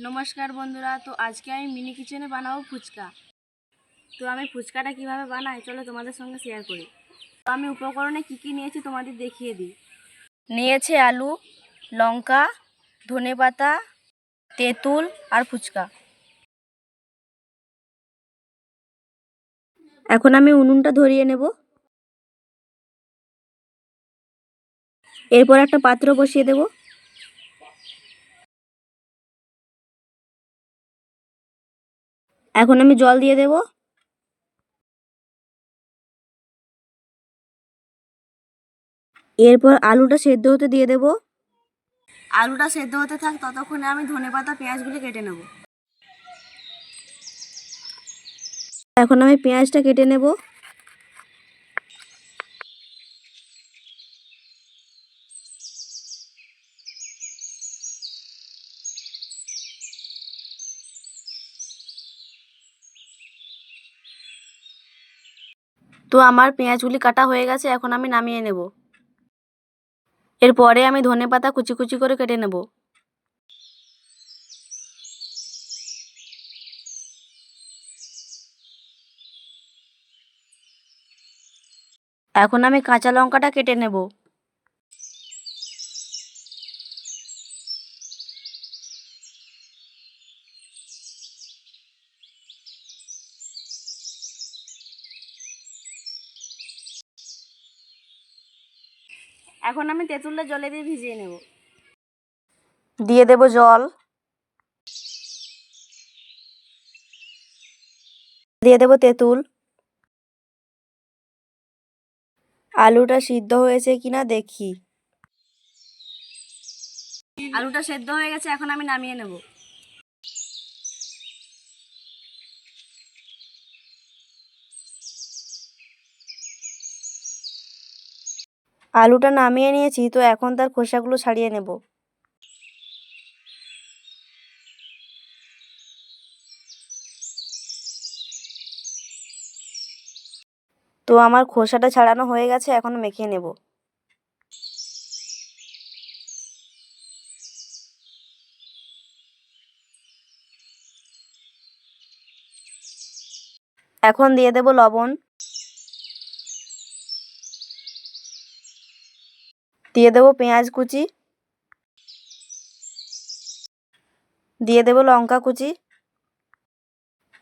নমস্কার বন্ধুরা, তো আজকে আমি মিনি কিচেনে বানাবো ফুচকা। তো আমি ফুচকাটা কিভাবে বানাই চলো তোমাদের সঙ্গে শেয়ার করি। তো আমি উপকরণে কি কি নিয়েছি তোমাদের দেখিয়ে দিই। নিয়েছি আলু, লঙ্কা, ধনেপাতা, তেঁতুল আর ফুচকা। এখন আমি উনুনটা ধরিয়ে নেব। এরপর একটা পাত্র বসিয়ে দেব। এখন আমি জল দিয়ে দেব। এরপর আলুটা সেদ্ধ হতে দিয়ে দেব। আলুটা সেদ্ধ হতে থাক, ততক্ষণে আমি ধনেপাতা পেঁয়াজগুলো কেটে নেব। এখন আমি পেঁয়াজটা কেটে নেব। তো আমার পেঁয়াজগুলি কাটা হয়ে গেছে, এখন আমি নামিয়ে নেব। এরপরে আমি ধনেপাতা কুচি কুচি করে কেটে নেব। এখন আমি কাঁচা লঙ্কাটা কেটে নেব। এখন আমি তেঁতুলটা জলে দিয়ে ভিজিয়ে নেব। দিয়ে দেব জল, দিয়ে দেব তেঁতুল। আলুটা সিদ্ধ হয়েছে কিনা দেখি। আলুটা সেদ্ধ হয়ে গেছে, এখন আমি নামিয়ে নেব। আলুটা নামিয়ে নিয়েছি, তো এখন তার খোসাগুলো ছাড়িয়ে নেব। তো আমার খোসাটা ছাড়ানো হয়ে গেছে, এখন মেখে নেব। এখন দিয়ে দেব লবণ, দিয়ে দেব পেঁয়াজ কুচি, দিয়ে দেব লঙ্কা কুচি,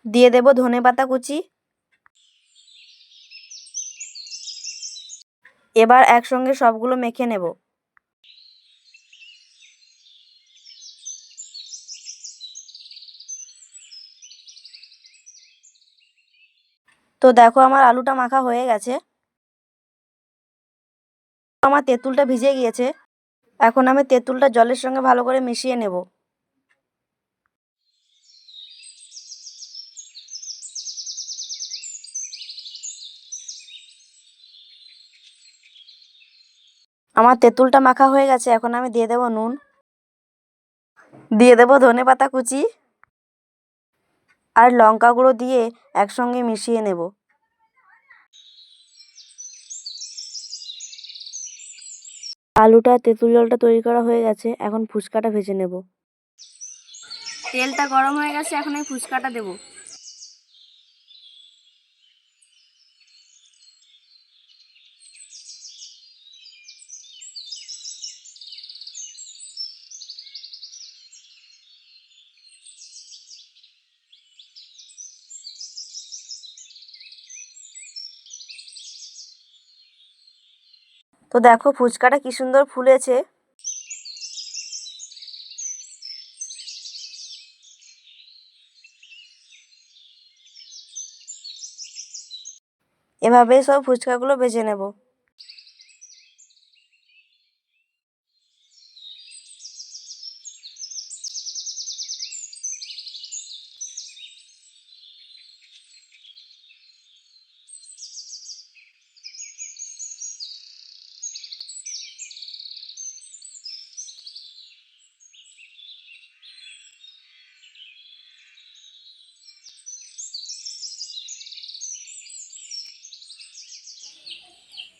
দিয়ে দেব ধনেপাতা কুচি। এবার একসঙ্গে সবগুলো মেখে নেব। তো দেখো আমার আলুটা মাখা হয়ে গেছে। আমার তেঁতুলটা ভিজে গিয়েছে। এখন আমি তেঁতুলটা জলের সঙ্গে ভালো করে মিশিয়ে নেব। আমার তেঁতুলটা মাখা হয়ে গেছে, এখন আমি দিয়ে দেব নুন, দিয়ে দেব ধনেপাতা কুচি আর লঙ্কা গুঁড়ো দিয়ে একসঙ্গে মিশিয়ে নেব। আলুটা তেঁতুল জলটা তৈরি করা হয়ে গেছে, এখন ফুচকাটা ভেজে নেব। তেলটা গরম হয়ে গেছে, এখন আমি ফুচকাটা দেব। তো দেখো ফুচকাটা কি সুন্দর ফুলেছে। এভাবেই সব ফুচকাগুলো ভেজে নেব।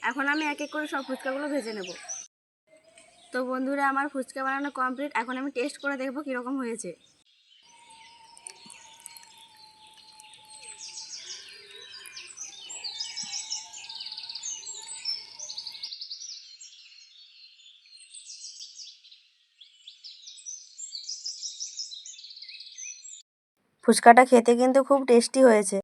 এখন আমি এক এক করে সব ফুচকাগুলো ভেজে নেব। তো বন্ধুরা, আমার ফুচকা বানানো কমপ্লিট। এখন আমি টেস্ট করে দেখব কীরকম হয়েছে। ফুচকাটা খেতে কিন্তু খুব টেস্টি হয়েছে।